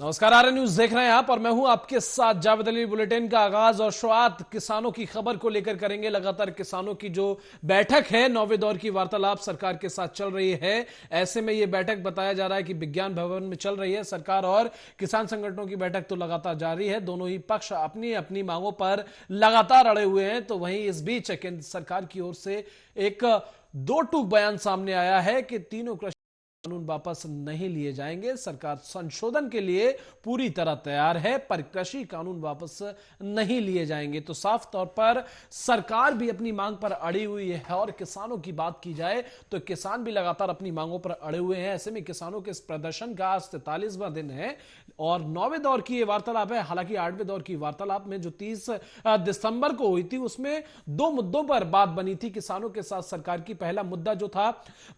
नमस्कार, आर्य न्यूज देख रहे हैं आप और मैं हूं आपके साथ जावेद अली। बुलेटिन का आगाज और शुरुआत किसानों की खबर को लेकर करेंगे। लगातार किसानों की जो बैठक है, 9वें दौर की वार्तालाप सरकार के साथ चल रही है। ऐसे में यह बैठक बताया जा रहा है कि विज्ञान भवन में चल रही है। सरकार और किसान संगठनों की बैठक तो लगातार जारी है। दोनों ही पक्ष अपनी अपनी मांगों पर लगातार अड़े हुए हैं। तो वहीं इस बीच केंद्र सरकार की ओर से एक दो टूक बयान सामने आया है कि तीनों कानून वापस नहीं लिए जाएंगे। सरकार संशोधन के लिए पूरी तरह तैयार है, पर कृषि कानून वापस नहीं लिए जाएंगे। तो साफ तौर पर सरकार भी अपनी मांग पर अड़ी हुई है और किसानों की बात की जाए तो किसान भी लगातार अपनी मांगों पर अड़े हुए हैं। ऐसे में किसानों के इस प्रदर्शन का आज 43वां दिन है और 9वें दौर की यह वार्तालाप है। हालांकि 8वें दौर की वार्तालाप में जो 30 दिसंबर को हुई थी उसमें दो मुद्दों पर बात बनी थी किसानों के साथ सरकार की। पहला मुद्दा जो था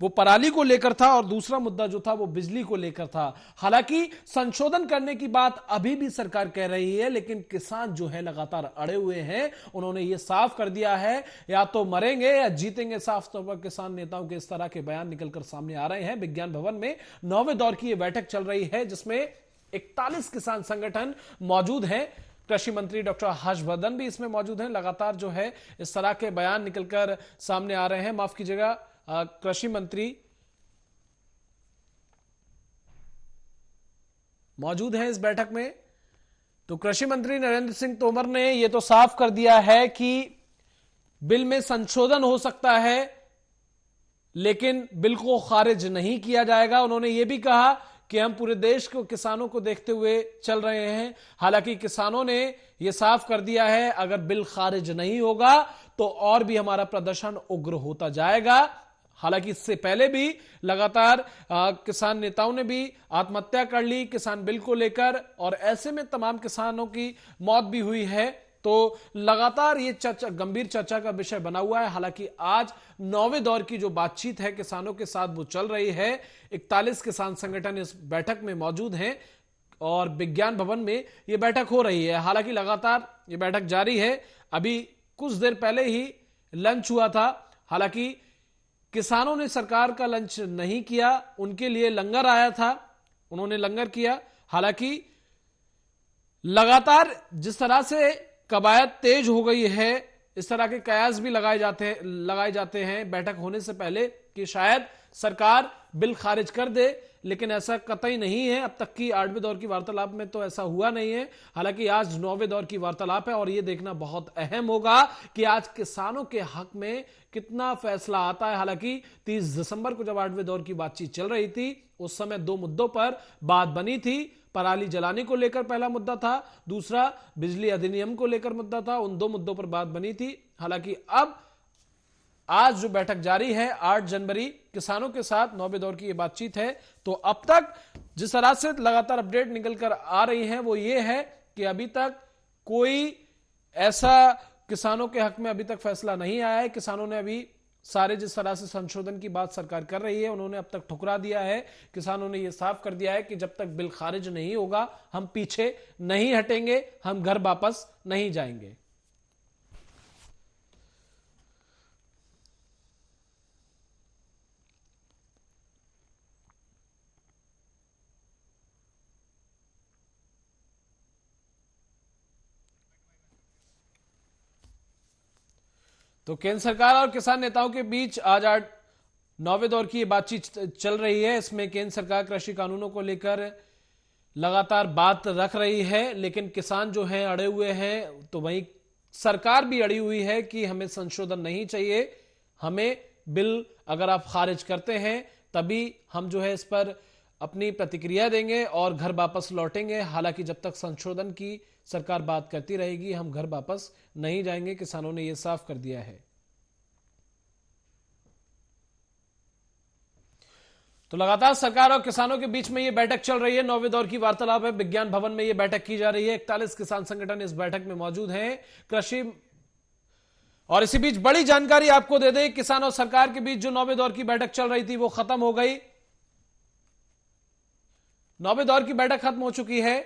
वो पराली को लेकर था और दूसरा मुद्दा जो था वो बिजली को लेकर था। हालांकि संशोधन करने की बात अभी भी सरकार कह रही है, लेकिन किसान जो है लगातार अड़े हुए हैं। उन्होंने ये साफ कर दिया है या तो मरेंगे या जीतेंगे। साफ तौर पर किसान नेताओं के इस तरह के बयान निकलकर सामने आ रहे हैं। विज्ञान भवन में 9वें दौर की यह बैठक चल रही है जिसमें 41 किसान संगठन मौजूद हैं। कृषि मंत्री डॉक्टर हर्षवर्धन भी इसमें मौजूद हैं। लगातार जो है इस तरह के बयान निकलकर सामने आ रहे हैं। माफ कीजिएगा, कृषि मंत्री मौजूद हैं इस बैठक में। तो कृषि मंत्री नरेंद्र सिंह तोमर ने यह तो साफ कर दिया है कि बिल में संशोधन हो सकता है, लेकिन बिल को खारिज नहीं किया जाएगा। उन्होंने यह भी कहा कि हम पूरे देश को किसानों को देखते हुए चल रहे हैं। हालांकि किसानों ने यह साफ कर दिया है अगर बिल खारिज नहीं होगा तो और भी हमारा प्रदर्शन उग्र होता जाएगा। हालांकि इससे पहले भी लगातार किसान नेताओं ने भी आत्महत्या कर ली किसान बिल को लेकर और ऐसे में तमाम किसानों की मौत भी हुई है। तो लगातार ये चर्चा, गंभीर चर्चा का विषय बना हुआ है। हालांकि आज 9वें दौर की जो बातचीत है किसानों के साथ वो चल रही है। 41 किसान संगठन इस बैठक में मौजूद हैं और विज्ञान भवन में यह बैठक हो रही है। हालांकि लगातार ये बैठक जारी है। अभी कुछ देर पहले ही लंच हुआ था। हालांकि किसानों ने सरकार का लंच नहीं किया, उनके लिए लंगर आया था, उन्होंने लंगर किया। हालांकि लगातार जिस तरह से कवायद तेज हो गई है, इस तरह के कयास भी लगाए जाते हैं बैठक होने से पहले कि शायद सरकार बिल खारिज कर दे, लेकिन ऐसा कतई नहीं है। अब तक की 8वें दौर की वार्तालाप में तो ऐसा हुआ नहीं है। हालांकि आज 9वें दौर की वार्तालाप है और यह देखना बहुत अहम होगा कि आज किसानों के हक में कितना फैसला आता है। हालांकि 30 दिसंबर को जब 8वें दौर की बातचीत चल रही थी उस समय दो मुद्दों पर बात बनी थी। पराली जलाने को लेकर पहला मुद्दा था, दूसरा बिजली अधिनियम को लेकर मुद्दा था। उन दो मुद्दों पर बात बनी थी। हालांकि अब आज जो बैठक जारी है 8 जनवरी, किसानों के साथ 9वें दौर की यह बातचीत है। तो अब तक जिस तरह से लगातार अपडेट निकलकर आ रही है वो ये है कि अभी तक कोई ऐसा किसानों के हक में अभी तक फैसला नहीं आया है। किसानों ने अभी सारे जिस तरह से संशोधन की बात सरकार कर रही है उन्होंने अब तक ठुकरा दिया है। किसानों ने यह साफ कर दिया है कि जब तक बिल खारिज नहीं होगा हम पीछे नहीं हटेंगे, हम घर वापस नहीं जाएंगे। तो केंद्र सरकार और किसान नेताओं के बीच आज 9वें दौर की बातचीत चल रही है। इसमें केंद्र सरकार कृषि कानूनों को लेकर लगातार बात रख रही है, लेकिन किसान जो हैं अड़े हुए हैं। तो वहीं सरकार भी अड़ी हुई है कि हमें संशोधन नहीं चाहिए, हमें बिल अगर आप खारिज करते हैं तभी हम जो है इस पर अपनी प्रतिक्रिया देंगे और घर वापस लौटेंगे। हालांकि जब तक संशोधन की सरकार बात करती रहेगी हम घर वापस नहीं जाएंगे, किसानों ने यह साफ कर दिया है। तो लगातार सरकार और किसानों के बीच में यह बैठक चल रही है। 9वें दौर की वार्तालाप है, विज्ञान भवन में यह बैठक की जा रही है। 41 किसान संगठन इस बैठक में मौजूद हैं। कृषि और इसी बीच बड़ी जानकारी आपको दे दें, किसान और सरकार के बीच जो 9वें दौर की बैठक चल रही थी वो खत्म हो गई। 9वें दौर की बैठक खत्म हो चुकी है।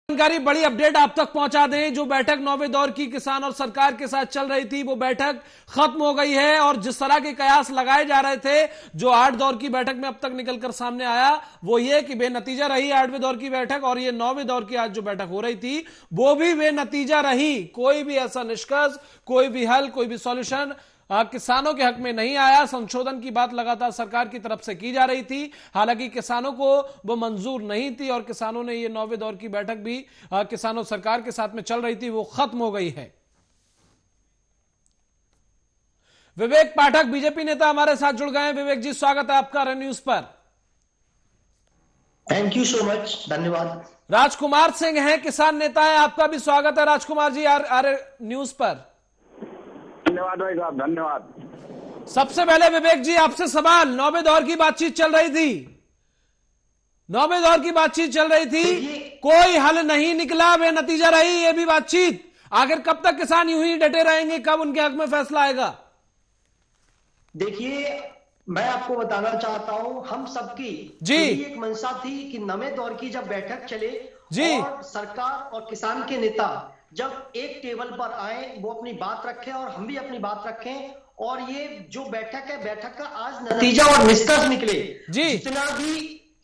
जानकारी, बड़ी अपडेट आप तक पहुंचा दें। जो बैठक 9वें दौर की किसान और सरकार के साथ चल रही थी, वो बैठक खत्म हो गई है और जिस तरह के कयास लगाए जा रहे थे, जो 8 दौर की बैठक में अब तक निकलकर सामने आया, वो ये कि बेनतीजा रही 8वें दौर की बैठक। और ये 9वें दौर की आज जो बैठक हो रही थी, वो भी बेनतीजा रही। कोई भी ऐसा निष्कर्ष, कोई भी हल, कोई भी सॉल्यूशन किसानों के हक में नहीं आया। संशोधन की बात लगातार सरकार की तरफ से की जा रही थी, हालांकि किसानों को वो मंजूर नहीं थी और किसानों ने ये 9वें दौर की बैठक भी किसानों सरकार के साथ में चल रही थी, वो खत्म हो गई है। विवेक पाठक बीजेपी नेता हमारे साथ जुड़ गए हैं। विवेक जी, स्वागत है आपका आर्य न्यूज पर। थैंक यू सो मच, धन्यवाद। राजकुमार सिंह हैं, किसान नेता है, आपका भी स्वागत है राजकुमार जी आर्य न्यूज पर। धन्यवाद भाई साहब, धन्यवाद। सबसे पहले विवेक जी आपसे सवाल, 9वें दौर की बातचीत चल रही थी, 9वें दौर की बातचीत चल रही थी, कोई हल नहीं निकला, बेनतीजा रही ये भी बातचीत। आखिर कब तक किसान यूं ही डटे रहेंगे, कब उनके हक में फैसला आएगा? देखिए, मैं आपको बताना चाहता हूं, हम सबकी जी एक मंशा थी कि 9वें दौर की जब बैठक चले जी और सरकार और किसान के नेता जब एक टेबल पर आए, वो अपनी बात रखें और हम भी अपनी बात रखें, और ये जो बैठक है, बैठक का आज नतीजा और निष्कर्ष निकले। जी जितना भी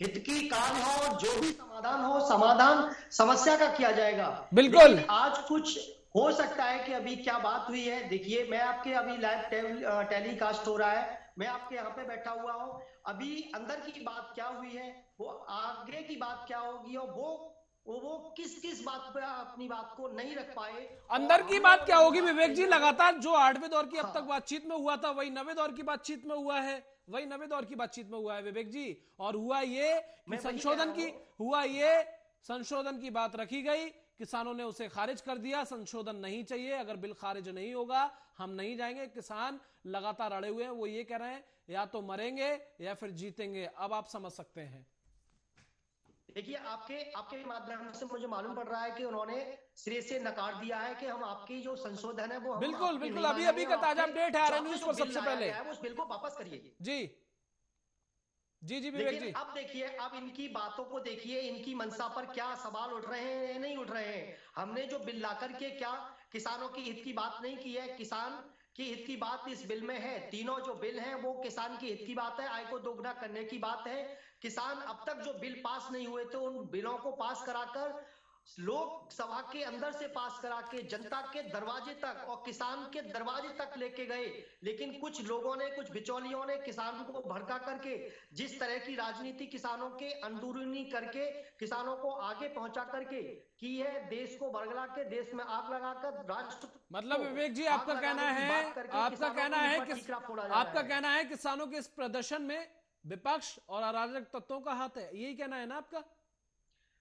हित की कार्य हो, जो भी समाधान हो, समाधान समस्या का किया जाएगा। बिल्कुल। आज कुछ हो सकता है कि अभी क्या बात हुई है, देखिए, मैं आपके अभी लाइव टेलीकास्ट हो रहा है, मैं आपके यहाँ पे बैठा हुआ हूँ। अभी अंदर की बात क्या हुई है, वो आगे की बात क्या होगी, और वो किस किस बात पे अपनी बात को नहीं रख पाए, अंदर की बात क्या होगी विवेक जी? लगातार जो 8वें दौर की अब तक बातचीत में हुआ था, वही 9वें दौर की बातचीत में हुआ है, वही 9वें दौर की बातचीत में हुआ है विवेक जी। और हुआ ये कि संशोधन की बात रखी गई, किसानों ने उसे खारिज कर दिया। संशोधन नहीं चाहिए, अगर बिल खारिज नहीं होगा हम नहीं जाएंगे। किसान लगातार अड़े हुए हैं, वो ये कह रहे हैं या तो मरेंगे या फिर जीतेंगे। अब आप समझ सकते हैं। देखिए, आपके माध्यम से मुझे मालूम पड़ रहा है कि उन्होंने सिरे से नकार दिया है कि हम आपकी जो संशोधन है वो बिल्कुल बिल्कुल, अभी का ताजा अपडेट है आर्य न्यूज पर। सबसे पहले उस बिल को वापस करिए। जी जी जी विवेक जी, अब देखिए, अब इनकी बातों को देखिए, इनकी मंशा पर क्या सवाल उठ रहे हैं, नहीं उठ रहे हैं। हमने जो बिल ला करके क्या किसानों की हित की बात नहीं की है? किसान की हित की बात इस बिल में है। तीनों जो बिल हैं वो किसान की हित की बात है, आय को दोगुना करने की बात है। किसान अब तक जो बिल पास नहीं हुए थे, उन बिलों को पास कराकर, लोकसभा के अंदर से पास करा के जनता के दरवाजे तक और किसान के दरवाजे तक लेके गए। लेकिन कुछ लोगों ने, कुछ बिचौलियों ने किसान को भड़का करके जिस तरह की राजनीति किसानों के अंदरूनी करके किसानों को आगे पहुंचा करके की है, देश को बरगला के, देश में आग लगाकर राष्ट्र, मतलब विवेक जी आपका कहना है किसानों के इस प्रदर्शन में विपक्ष और अराजक तत्वों का हाथ है, यही कहना है ना आपका?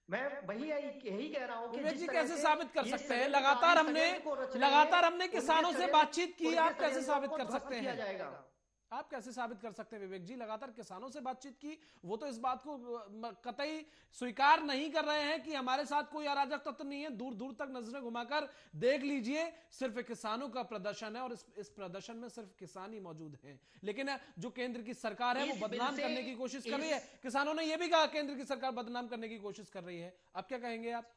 मैं यही कह रहा हूं कि विवेक जी कैसे साबित कर सकते हैं? लगातार हमने किसानों से बातचीत की, आप कैसे साबित कर सकते हैं? आप कैसे साबित कर सकते हैं विवेक जी? लगातार किसानों से बातचीत की, वो तो इस बात को कतई स्वीकार नहीं कर रहे हैं कि हमारे साथ कोई अराजक तत्व नहीं है। दूर दूर तक नजरें घुमाकर देख लीजिए, सिर्फ किसानों का प्रदर्शन है और इस प्रदर्शन में सिर्फ किसान ही मौजूद हैं। लेकिन जो केंद्र की सरकार है वो बदनाम करने की कोशिश कर रही है। किसानों ने यह भी कहा केंद्र की सरकार बदनाम करने की कोशिश कर रही है। अब क्या कहेंगे आप?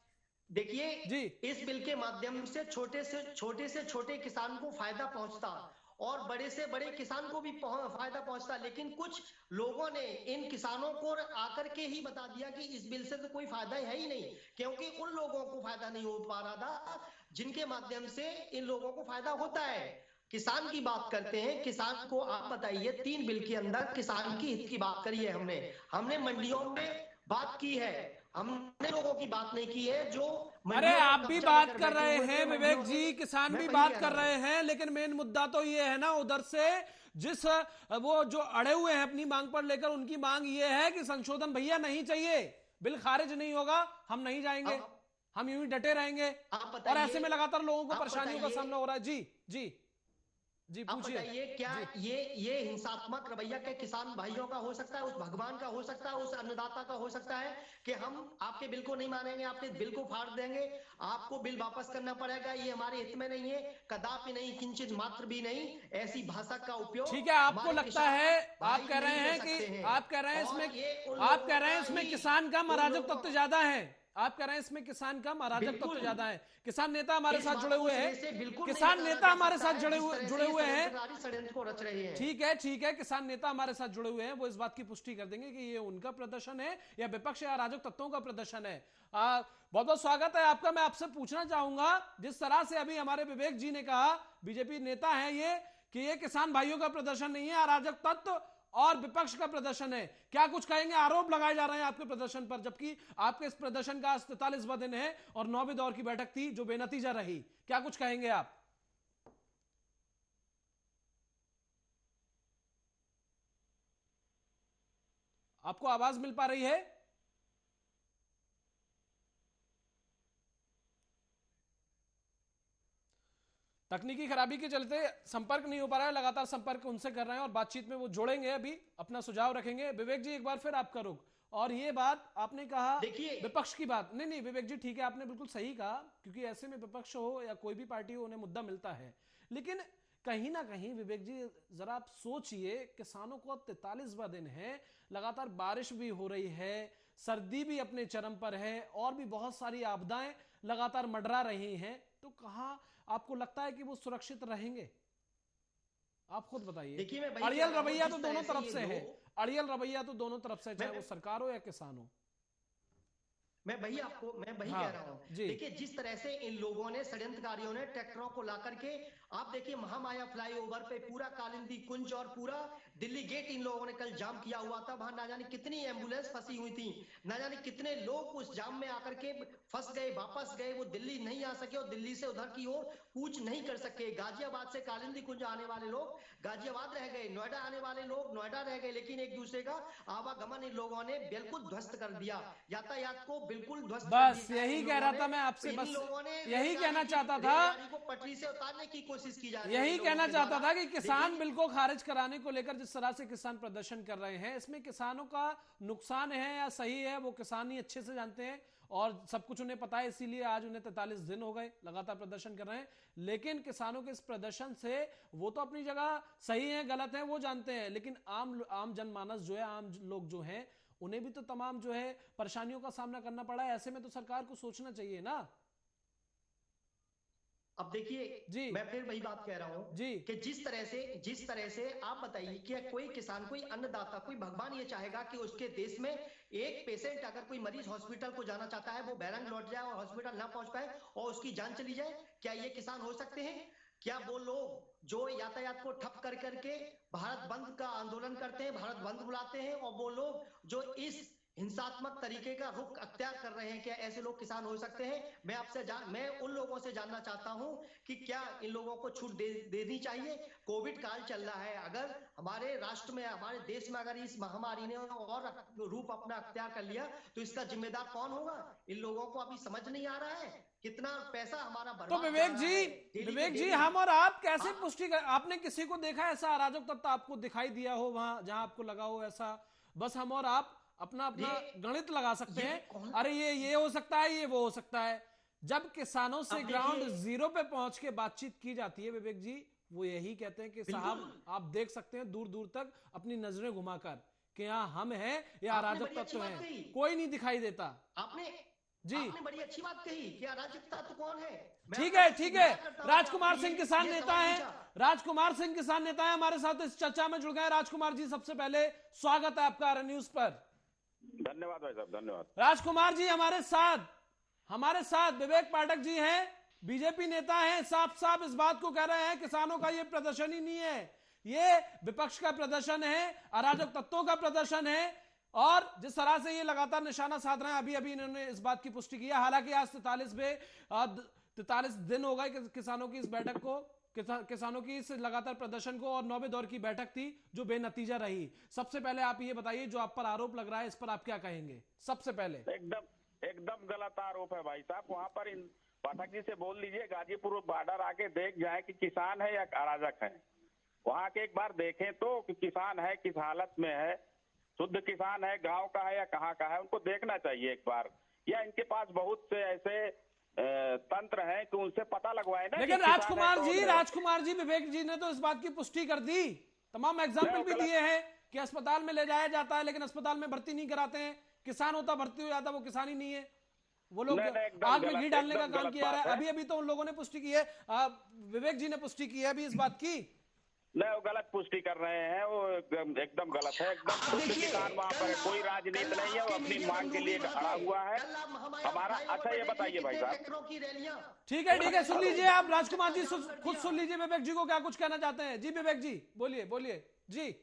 देखिए जी, इस बिल के माध्यम से छोटे से छोटे किसान को फायदा पहुंचता और बड़े से बड़े किसान को भी फायदा पहुंचता, लेकिन कुछ लोगों ने इन किसानों को आकर के ही बता दिया कि इस बिल से तो कोई फायदा है ही नहीं, क्योंकि उन लोगों को फायदा नहीं हो पा रहा था जिनके माध्यम से इन लोगों को फायदा होता है। किसान की बात करते हैं, किसान को आप बताइए, 3 बिल के अंदर किसान की हित की बात करी है हमने मंडियों में बात की है, हमने लोगों की बात नहीं की है जो। अरे आप भी बात कर रहे हैं विवेक जी, किसान भी बात कर रहे हैं, लेकिन मेन मुद्दा तो ये है ना, उधर से जिस वो जो अड़े हुए हैं अपनी मांग पर लेकर, उनकी मांग ये है कि संशोधन भैया नहीं चाहिए, बिल खारिज नहीं होगा, हम नहीं जाएंगे, हम यूं ही डटे रहेंगे। और ऐसे में लगातार लोगों को परेशानियों का सामना हो रहा है। जी जी जी, पूछिए। क्या ये हिंसात्मक रवैया के किसान भाइयों का हो सकता है, उस भगवान का हो सकता है, उस अन्नदाता का हो सकता है कि हम आपके बिल को नहीं मानेंगे, आपके बिल को फाड़ देंगे, आपको बिल वापस करना पड़ेगा, ये हमारे हित में नहीं है, कदापि नहीं, किंचित मात्र भी नहीं, ऐसी भाषा का उपयोग। ठीक है, आपको लगता है, आप कह रहे हैं इसमें किसान का अराजक तत्व ज्यादा है, आप कह रहे हैं इसमें किसान कम, अराजक तत्व बिल्कुल। ज्यादा है। किसान नेता हमारे इस साथ बात जुड़े को हुए सिरे से हैं, बिल्कुल नहीं किसान नकारा नेता जा हमारे सकता साथ है, जुड़े जिस हुए तरह से जुड़े ये हुए हैं। षड्यंत्रकारी को रच रहे हैं। ठीक है, किसान नेता हमारे साथ जुड़े हुए हैं, वो इस बात की पुष्टि कर देंगे कि ये उनका प्रदर्शन है या विपक्ष या अराजक तत्वों का प्रदर्शन है। बहुत बहुत स्वागत है आपका। मैं आपसे पूछना चाहूंगा, जिस तरह से अभी हमारे विवेक जी ने कहा, बीजेपी नेता है ये, कि ये किसान भाइयों का प्रदर्शन नहीं है, अराजक तत्व और विपक्ष का प्रदर्शन है, क्या कुछ कहेंगे? आरोप लगाए जा रहे हैं आपके प्रदर्शन पर, जबकि आपके इस प्रदर्शन का 43वां दिन है और 9वें दौर की बैठक थी जो बेनतीजा रही। क्या कुछ कहेंगे आप? आपको आवाज मिल पा रही है? तकनीकी खराबी के चलते संपर्क नहीं हो पा रहा है, लगातार संपर्क उनसे कर रहे हैं और बातचीत में वो जोड़ेंगे, अभी अपना सुझाव रखेंगे। विवेक जी, एक बार फिर आपका रुख, और ये बात आपने कहा देखिए, विपक्ष की बात, नहीं विवेक जी ठीक है, आपने बिल्कुल सही कहा, क्योंकि ऐसे में विपक्ष हो या कोई भी पार्टी हो, उन्हें मुद्दा मिलता है। लेकिन कहीं ना कहीं विवेक जी जरा आप सोचिए, किसानों को अब 43वां दिन है, लगातार बारिश भी हो रही है, सर्दी भी अपने चरम पर है और भी बहुत सारी आपदाएं लगातार मंडरा रही हैं, तो कहां आपको लगता है कि वो सुरक्षित रहेंगे? आप खुद बताइए। देखिए, मैं वही अड़ियल कह रहा हूं, रवैया तो जिस दोनों तरह तरफ ये से है, लोग- अड़ियल रवैया तो दोनों तरफ से, चाहे मैं वो सरकार हो या किसान हो। मैं वही हाँ, कह रहा हूँ। जी। देखिए, जिस तरह से इन लोगों ने, षड्यंत्रकारियों ने ट्रैक्टरों को ला करके, आप देखिए महामाया फ्लाईओवर पे पूरा कालिंदी कुंज और पूरा दिल्ली गेट इन लोगों ने कल जाम किया हुआ था। वहां ना जाने कितनी एम्बुलेंस फंसी हुई थी, ना जाने कितने लोग उस जाम में आकर के फंस गए, वापस गए, वो दिल्ली नहीं आ सके और दिल्ली से उधर की ओर कूच नहीं कर सके। गाजियाबाद से कालिंदी कुंज आने वाले लोग गाजियाबाद रह गए, नोएडा आने वाले लोग नोएडा रह गए, लेकिन एक दूसरे का आवागमन इन लोगों ने बिल्कुल ध्वस्त कर दिया, यातायात को बिल्कुल ध्वस्त कर बस दिया यही इन कह लोगों रहा ने। था मैं आपसे, इन बस लोगों ने यही कहना चाहता था, रेलगाड़ी को पटरी से उतारने की कोशिश की जा रही है। यही इन लोगों कहना के चाहता द्वारा। था कि किसान लेकिन बिल को खारिज कराने को लेकर जिस तरह से किसान प्रदर्शन कर रहे हैं, इसमें किसानों का नुकसान है या सही है, वो किसान ही अच्छे से जानते हैं और सब कुछ उन्हें पता है, इसीलिए आज उन्हें 43 दिन हो गए लगातार प्रदर्शन कर रहे हैं। लेकिन किसानों के इस प्रदर्शन से वो तो अपनी जगह सही है गलत है वो जानते हैं, लेकिन आम जनमानस जो है, आम लोग जो हैं, उन्हें भी तो तमाम जो है परेशानियों का सामना करना पड़ा है। ऐसे में तो सरकार को सोचना चाहिए ना। अब देखिए, जी मैं फिर वही बात कह रहा हूं जी कि जिस तरह से आप बताइए कि कोई किसान, कोई अन्नदाता, कोई भगवान ये चाहेगा कि उसके देश में एक पेशेंट, अगर कोई मरीज हॉस्पिटल को जाना चाहता है, वो बैरंग लौट जाए और हॉस्पिटल ना पहुंच पाए और उसकी जान चली जाए? क्या ये किसान हो सकते हैं? क्या वो लोग जो यातायात को ठप कर करके भारत बंद का आंदोलन करते हैं, भारत बंद बुलाते हैं, और वो लोग जो इस हिंसात्मक तरीके का रुख अख्तियार कर रहे हैं, क्या ऐसे लोग किसान हो सकते हैं? मैं उन लोगों से जानना चाहता हूं कि क्या इन लोगों को छूट देनी चाहिए? कोविड काल चल रहा है, अगर हमारे राष्ट्र में, हमारे देश में अगर इस महामारी ने और रूप अपना अख्तियार कर लिया, तो इसका जिम्मेदार कौन होगा? इन लोगों को अभी समझ नहीं आ रहा है कितना पैसा हमारा तो बर्बाद विवेक जा जी, रहा है। विवेक जी, हम और आप कैसे पुष्टि कर, आपने किसी को देखा ऐसा अराजक तत्व आपको दिखाई दिया हो वहां जहां आपको लगा हो ऐसा? बस हम और आप अपना अपना गणित लगा सकते हैं, अरे ये हो सकता है, ये वो हो सकता है। जब किसानों से ग्राउंड जीरो पे पहुंच के बातचीत की जाती है विवेक जी, वो यही कहते हैं कि साहब आप देख सकते हैं दूर दूर तक अपनी नजरें घुमाकर कि यहाँ हम हैं या अराजक तत्व हैं, कोई नहीं दिखाई देता। आपने जी, आपने बड़ी अच्छी बात कही कि अराजकता तो कौन है? ठीक है। राजकुमार सिंह किसान नेता हैं, राजकुमार सिंह किसान नेता है हमारे साथ इस चर्चा में जुड़ गए। राजकुमार जी, सबसे पहले स्वागत है आपका आरएन न्यूज पर। धन्यवाद भाई साहब, धन्यवाद। राजकुमार जी, हमारे साथ विवेक पाठक जी हैं, बीजेपी नेता हैं, साफ साफ इस बात को कह रहे हैं किसानों का ये प्रदर्शन ही नहीं है, ये विपक्ष का प्रदर्शन है, अराजक तत्वों का प्रदर्शन है। और जिस तरह से ये लगातार निशाना साध रहे हैं, अभी अभी इन्होंने इस बात की पुष्टि की है। हालांकि आज 43 दिन हो गए किसानों की इस बैठक को, किसानों की इस लगातार प्रदर्शन को, और 9वें दौर की बैठक थी जो बेनतीजा रही। सबसे पहले आप ये बताइए, जो आप पर आरोप लग रहा है, इस पर आप क्या कहेंगे? सबसे पहले एकदम गलत आरोप है भाई साहब। वहाँ पर इन पाठक जी से बोल लीजिए, गाजीपुर बॉर्डर आके देख जाए कि किसान है या अराजक है। वहाँ के एक बार देखें तो कि किसान है किस हालत में है, शुद्ध किसान है, गांव का है या कहाँ का है, उनको देखना चाहिए एक बार। या इनके पास बहुत से ऐसे तंत्र हैं कि उनसे पता लगवाए ना। लेकिन राजकुमार जी, विवेक जी ने तो इस बात की पुष्टि कर दी, तमाम एग्जाम्पल भी दिए हैं कि अस्पताल में ले जाया जाता है लेकिन अस्पताल में भर्ती नहीं कराते हैं, किसान होता भर्ती हो जाता, वो किसान ही नहीं है। वो लोग नहीं, नहीं, एकदम आग में गलत, घी डालने का एकदम काम गलत किया रहा बात है। है। अभी अभी तो उन लोगों ने पुष्टि की है, विवेक जी ने पुष्टि की है अभी इस बात की। नहीं, वो गलत पुष्टि कर रहे हैं, वो एकदम एकदम गलत है, एकदम आप शुद्ध देखिए, किसान वहां पर है, कोई कल राजनीति नहीं है, वो आपके अपनी मीडिया मांग के बंधु भी लिए वहां अड़ा थे। हुआ है कल आप हमारे हमारा। फ्लाईओवर अच्छा पर ये देखिए बताइए भाई कितने साहब, ट्रैक्टरों की रैलियां। ठीक है, ठीक है, सुन उन्होंने लीजिए आप राजकुमार जी, चक्का जाम कर खुद दिया। सुन लीजिए विवेक जी को क्या कुछ कहना चाहते हैं। जी विवेक जी, बोलिए बोलिए जी।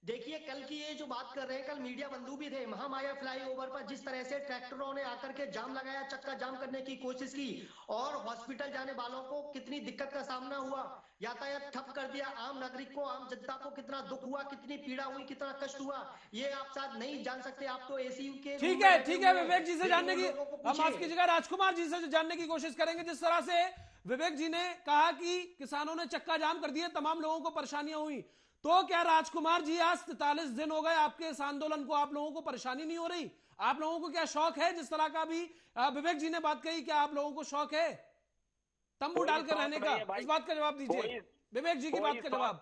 देखिए, कल की ये जो बात कर रहे हैं, कल मीडिया बंधु भी थे। महामाया फ्लाईओवर पर जिस तरह से ट्रैक्टरों ने आकर के जाम लगाया, चक्का जाम करने की कोशिश की, और हॉस्पिटल जाने वालों को कितनी दिक्कत का सामना हुआ, यातायात ठप कर दिया। आम नागरिक को, आम जनता को कितना दुख हुआ, कितनी पीड़ा हुई, कितना कष्ट हुआ, ये आप शायद नहीं जान सकते। आप तो एसीयू के रूम ठीक में है, बैठे ठीक है, हुए हैं। विवेक जी से लेकिन जानने उन की, लोगों को हम माफ पूछिए। कीजिएगा, राजकुमार जी से जानने की कोशिश करेंगे। जिस तरह से विवेक जी ने कहा कि किसानों ने चक्का जाम कर दिया, तमाम लोगों को परेशानियां हुई, तो क्या राजकुमार जी आज 43 दिन हो गए आपके इस आंदोलन को, आप लोगों को परेशानी नहीं हो रही? आप लोगों को क्या शौक है, जिस तरह का भी विवेक जी ने बात कही, क्या आप लोगों को शौक है तंबू कोई डालकर शौक रहने नहीं का? है भाई, इस बात का जवाब दीजिए, कोई विवेक जी की कोई बात का शौक जवाब।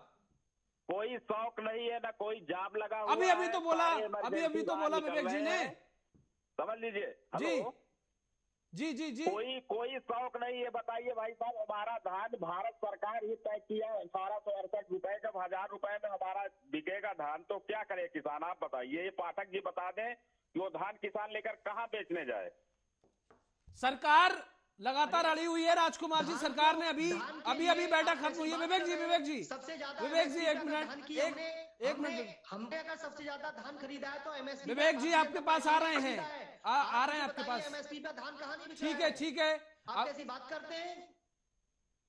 कोई शौक नहीं है, ना कोई जाम लगा हुआ अभी अभी है, तो बोला, सारे अभी अभी इमरजेंसी तो बाहर बोला निकल विवेक जी रहे ने। हैं। समझ लीजिए, जी हेलो, जी जी जी। कोई कोई शौक नहीं है। बताइए भाई साहब, हमारा धान भारत सरकार ही तय किया 1868 जब 1000 रुपए में हमारा बिकेगा धान, तो क्या करे किसान, आप बताइए। ये पाठक जी बता दें कि वो धान किसान लेकर कहाँ बेचने जाए। सरकार लगातार अड़ी हुई है राजकुमार जी। धान सरकार को- ने अभी धान के अभी लिए अभी बैठक आप खत्म ऐसी हुई है। बात विवेक कर जी, रहे हैं। विवेक जी, सबसे ज्यादा विवेक जी, MSP एक पे अगर मिनट, धान की एक मिनट हमने अगर सबसे ज्यादा धान खरीदा है तो MSP विवेक जी आपके पास आ रहे हैं, आ रहे हैं आपके पास। MSP पे धान कहाँ नहीं बिका ठीक है, ठीक है, आप कैसी बात करते हैं?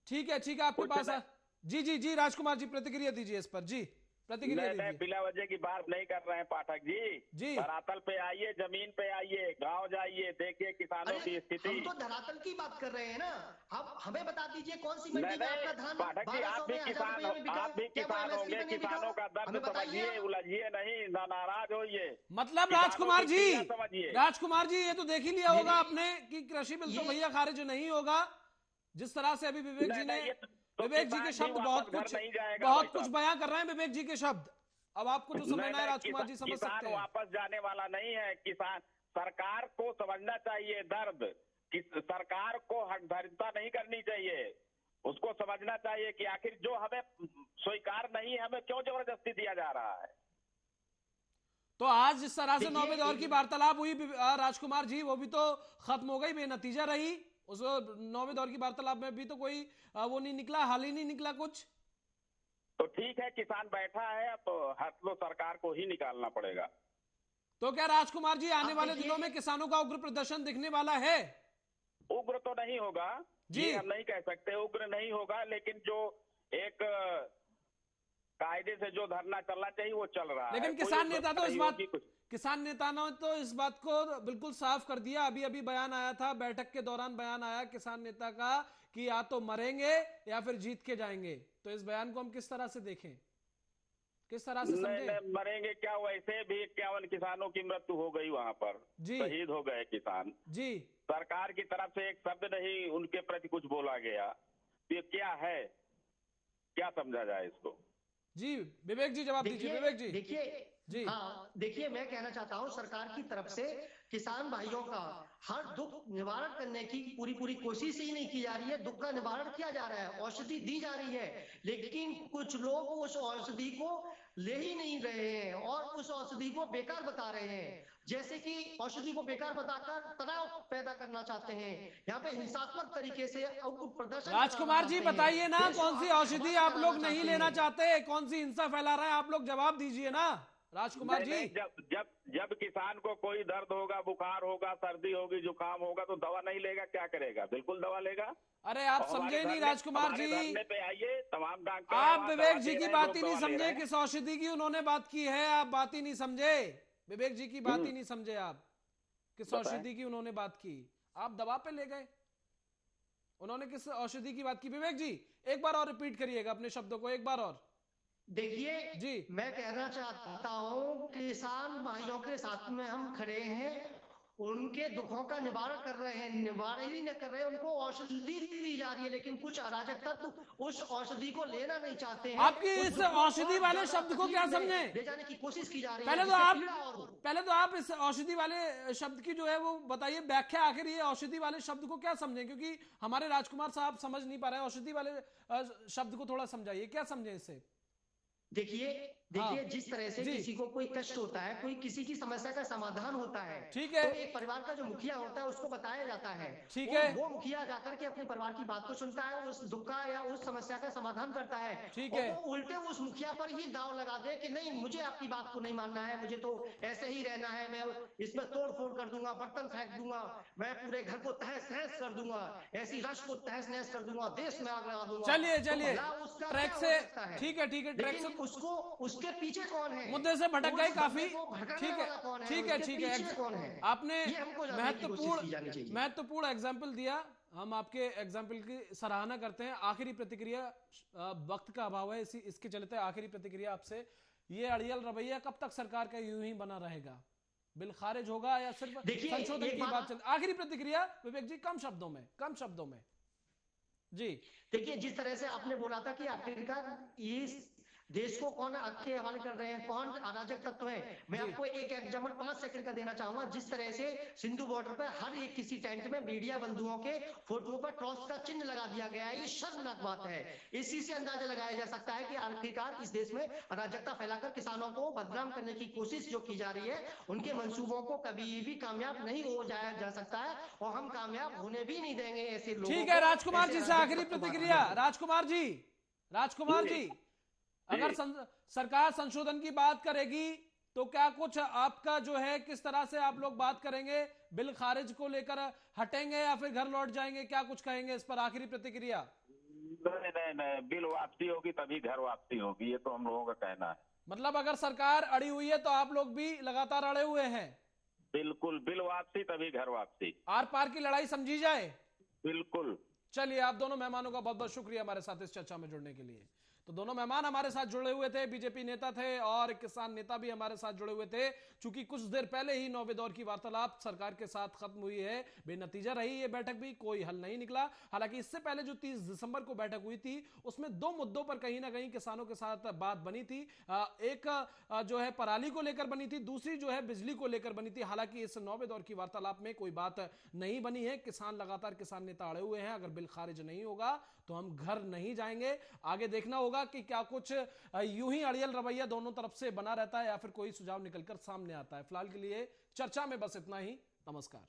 ठीक है, ठीक है, आपके कुछ पास नहीं। जी जी जी, राजकुमार जी प्रतिक्रिया दीजिए इस पर, जी प्रतिक्रिया नहीं नहीं, दीजिए। बिला वजह की बात नहीं कर रहे हैं पाठक जी। जी। धरातल पे आइए, जमीन पे आइए, गांव जाइए, देखिए किसानों की अरे स्थिति। हम तो धरातल की बात कर रहे हैं ना। अब हमें बता दीजिए कौन सी मंडी नहीं में आपका नहीं धान पाठक जी, 1200 आप भी में 1000 किसान रुपए में बिका? आप भी क्या वो किसान MSP होंगे, पे नहीं बिका? किसानों का दर्द हमें बताइए समझिए, आप। उलझिए नहीं, ना नाराज होइए। मतलब किसानों राजकुमार की जी, पीड़ा समझिए। राजकुमार जी, ये तो देख ही लिया होगा मेरी- आपने कि कृषि बिल तो ये- भैया खारिज नहीं होगा। जिस तरह से अभी विवेक जी नहीं, ने, नहीं, ये तो विवेक जी के किसान भी शब्द वापस घर नहीं जाएगा बहुत भाई कुछ साहब। बयां कर रहे हैं विवेक जी के शब्द। अब आपको जो समझना है नहीं, राजकुमार जी समझ किसान सकते हैं। वापस जाने वाला नहीं है। किसान, सरकार को समझना चाहिए दर्द, कि सरकार को हठधर्मिता नहीं करनी चाहिए। उसको समझना चाहिए कि आखिर जो हमें स्वीकार नहीं है, हमें क्यों जबरदस्ती दिया जा रहा है। तो आज जिस तरह से देखिए, 9वें दौर की वार्तालाप हुई राजकुमार जी, वो भी तो खत्म हो गई, बेनतीजा रही। उस 9वें दौर की वार्तालाप में भी तो कोई वो नहीं निकला, हाल ही नहीं निकला कुछ। तो ठीक है, किसान बैठा है, अब तो हथ तो सरकार को ही निकालना पड़ेगा। तो क्या राजकुमार जी आने आप वाले देखिए- दिनों में किसानों का उग्र प्रदर्शन दिखने वाला है? उग्र तो नहीं होगा जी। ये हम नहीं कह सकते, उग्र नहीं होगा, लेकिन जो एक कायदे से जो धरना चलना चाहिए वो चल रहा है। लेकिन कोई किसान उग्र नेता तो इस नहीं बात, होगी कुछ। किसान नेता ने तो इस बात को बिल्कुल साफ कर दिया। अभी अभी बयान आया था, बैठक के दौरान बयान आया किसान नेता का कि या तो मरेंगे या फिर जीत के जाएंगे। तो इस बयान को हम किस तरह से देखें, किस तरह से नहीं समझें? नहीं, मरेंगे क्या, वैसे भी 51 किसानों की मृत्यु हो गई वहां पर, जी। शहीद हो गए किसान। जी सरकार की तरफ से एक शब्द नहीं उनके प्रति कुछ बोला गया। ये क्या है, क्या समझा जाए इसको? जी विवेक जी जवाब दीजिए, विवेक जी। देखिए जी। हाँ, देखिए, मैं कहना चाहता हूँ सरकार की तरफ से किसान भाइयों का हर दुख निवारण करने की पूरी कोशिश ही नहीं की जा रही है। दुख का निवारण किया जा रहा है, औषधि दी जा रही है, लेकिन कुछ लोग उस औषधि को ले ही नहीं रहे हैं और उस औषधि को बेकार बता रहे हैं। जैसे कि औषधि को बेकार बताकर तनाव पैदा करना चाहते हैं। यहाँ पे हिंसात्मक तरीके से प्रदर्शन राजकुमार जी बताइए ना, कौन सी औषधि आप लोग नहीं लेना चाहते चाहते? कौन सी हिंसा फैला रहा है? आप लोग जवाब दीजिए ना राजकुमार नहीं, जी। नहीं, जब किसान को कोई दर्द होगा, बुखार होगा, सर्दी होगी, जुकाम होगा, तो दवा नहीं लेगा, क्या करेगा? बिल्कुल दवा लेगा। अरे आप और हमारे समझे नहीं धरने- राजकुमार हमारे जी, धरने पे आइए, तमाम डॉक्टर आप वहाँ विवेक दवा जी दे की रहे हैं, बात लोग ही नहीं दवा ले समझे। रहे हैं। किस औषधि की उन्होंने बात की है, आप बात ही नहीं समझे। विवेक जी की बात ही नहीं समझे आप, किस बताएं। औषधि की उन्होंने बात की, आप दवा पे ले गए। उन्होंने किस औषधि की बात की? विवेक जी एक बार और रिपीट करिएगा अपने शब्दों को, एक बार और। देखिए जी। मैं कहना चाहता हूँ किसान भाइयों के साथ में हम खड़े हैं उनके दुखों का निवारण कर रहे हैं, निवारण ही नहीं कर रहे हैं, उनको औषधि दी जा रही है, लेकिन कुछ अराजक तत्व उस औषधि को लेना नहीं चाहते हैं। आपकी उस इस दुख को औषधि और वाले ज्यादा शब्द को क्या तकलीफ में समझे? ले जाने की कोशिश की जा रही है, पहले तो जिससे आप पीड़ा और हो। पहले तो आप इस औषधि वाले शब्द की जो है वो बताइए व्याख्या, आखिर ये औषधि वाले शब्द को क्या समझें, क्योंकि हमारे राजकुमार साहब समझ नहीं पा रहे हैं। औषधि वाले शब्द को थोड़ा समझाइए, क्या समझें इससे? देखिए हाँ देखिए, जिस तरह से जी, किसी को कोई कष्ट होता है, कोई किसी की समस्या का समाधान होता है, ठीक है, तो एक परिवार का जो मुखिया होता है उसको बताया जाता है। ठीक है, वो मुखिया जाकर के अपने परिवार की बात को सुनता है, उस दुख का या उस समस्या का समाधान करता है, ठीक और है, वो उल्टे उस मुखिया पर ही दाव लगा दे कि नहीं, मुझे आपकी बात को नहीं मानना है, मुझे तो ऐसे ही रहना है, मैं इसमें तोड़ फोड़ कर दूंगा, बर्तन फेंक दूंगा, मैं पूरे घर को तहस नहस कर दूंगा, ऐसी राष्ट्र को तहस नहस कर दूंगा, देश में आग लगा दूंगा। चलिए तो चलिए, भला उसका ट्रैक क्या हो से, सकता है? ठीक है ठीक है, ट्रैक लेकिन से उसको, उसके पीछे कौन है, मुद्दे से भटक गए उस काफी। बंदे को भड़काने ठीक है वाला कौन है, ठीक है उसके ठीक है, पीछे कौन है, आपने ये हमको जानने की कोशिश की जानी चाहिए। महत्वपूर्ण एग्जाम्पल दिया, हम आपके एग्जाम्पल की सराहना करते हैं। आखिरी प्रतिक्रिया, वक्त का अभाव है, इसके चलते आखिरी प्रतिक्रिया आपसे, ये अड़ियल रवैया कब तक सरकार का यूं ही बना रहेगा? बिल खारिज होगा या सिर्फ देखिए संशोधन की बात चल? आखिरी प्रतिक्रिया विवेक जी, कम शब्दों में, कम शब्दों में जी। देखिए, जिस तरह से आपने बोला था कि आखिरकार इस देश को कौन आपके हवाले कर रहे हैं, कौन अराजक तत्व है, मैं आपको एक एग्जाम्पल 5 सेकंड का देना चाहूंगा। जिस तरह से सिंधु बॉर्डर पर हर एक किसी टेंट में मीडिया बंधुओं के फोटो पर क्रॉस का चिन्ह लगा दिया गया है, ये शर्मनाक बात है। इसी से अंदाजा लगाया जा सकता है कि आखिरकार इस देश में अराजकता फैलाकर किसानों को बदनाम करने की कोशिश जो की जा रही है, उनके मंसूबों को कभी भी कामयाब नहीं हो जाया जा सकता है, और हम कामयाब होने भी नहीं देंगे ऐसे लोगों ठीक है, को, राजकुमार ऐसे जी से अराजक आखिरी तत्ववादियों प्रतिक्रिया। को। राजकुमार जी, अगर सरकार संशोधन की बात करेगी तो क्या कुछ आपका जो है, किस तरह से आप लोग बात करेंगे? बिल खारिज को लेकर हटेंगे या फिर घर लौट जाएंगे? क्या कुछ कहेंगे इस पर? आखिरी प्रतिक्रिया। नहीं नहीं नहीं, बिल वापसी होगी तभी घर वापसी होगी, ये तो हम लोगों का कहना है। मतलब अगर सरकार अड़ी हुई है तो आप लोग भी लगातार अड़े हुए हैं? बिल्कुल, बिल वापसी तभी घर वापसी। आर पार की लड़ाई समझी जाए। बिल्कुल। चलिए, आप दोनों मेहमानों का बहुत बहुत शुक्रिया हमारे साथ इस चर्चा में जुड़ने के लिए। तो दोनों मेहमान हमारे साथ जुड़े हुए थे, बीजेपी नेता थे और किसान नेता भी हमारे साथ जुड़े हुए थे। चूंकि कुछ देर पहले ही 9वें दौर की वार्तालाप सरकार के साथ खत्म हुई है, बेनतीजा रही ये बैठक भी, कोई हल नहीं निकला। हालांकि इससे पहले जो 30 दिसंबर को बैठक हुई थी, उसमें 2 मुद्दों पर कहीं ना कहीं किसानों के साथ बात बनी थी। एक जो है पराली को लेकर बनी थी, दूसरी जो है बिजली को लेकर बनी थी। हालांकि इस 9वें दौर की वार्तालाप में कोई बात नहीं बनी है। किसान नेता अड़े हुए हैं, अगर बिल खारिज नहीं होगा तो हम घर नहीं जाएंगे। आगे देखना होगा कि क्या कुछ यूं ही अड़ियल रवैया दोनों तरफ से बना रहता है या फिर कोई सुझाव निकलकर सामने आता है। फिलहाल के लिए चर्चा में बस इतना ही। नमस्कार।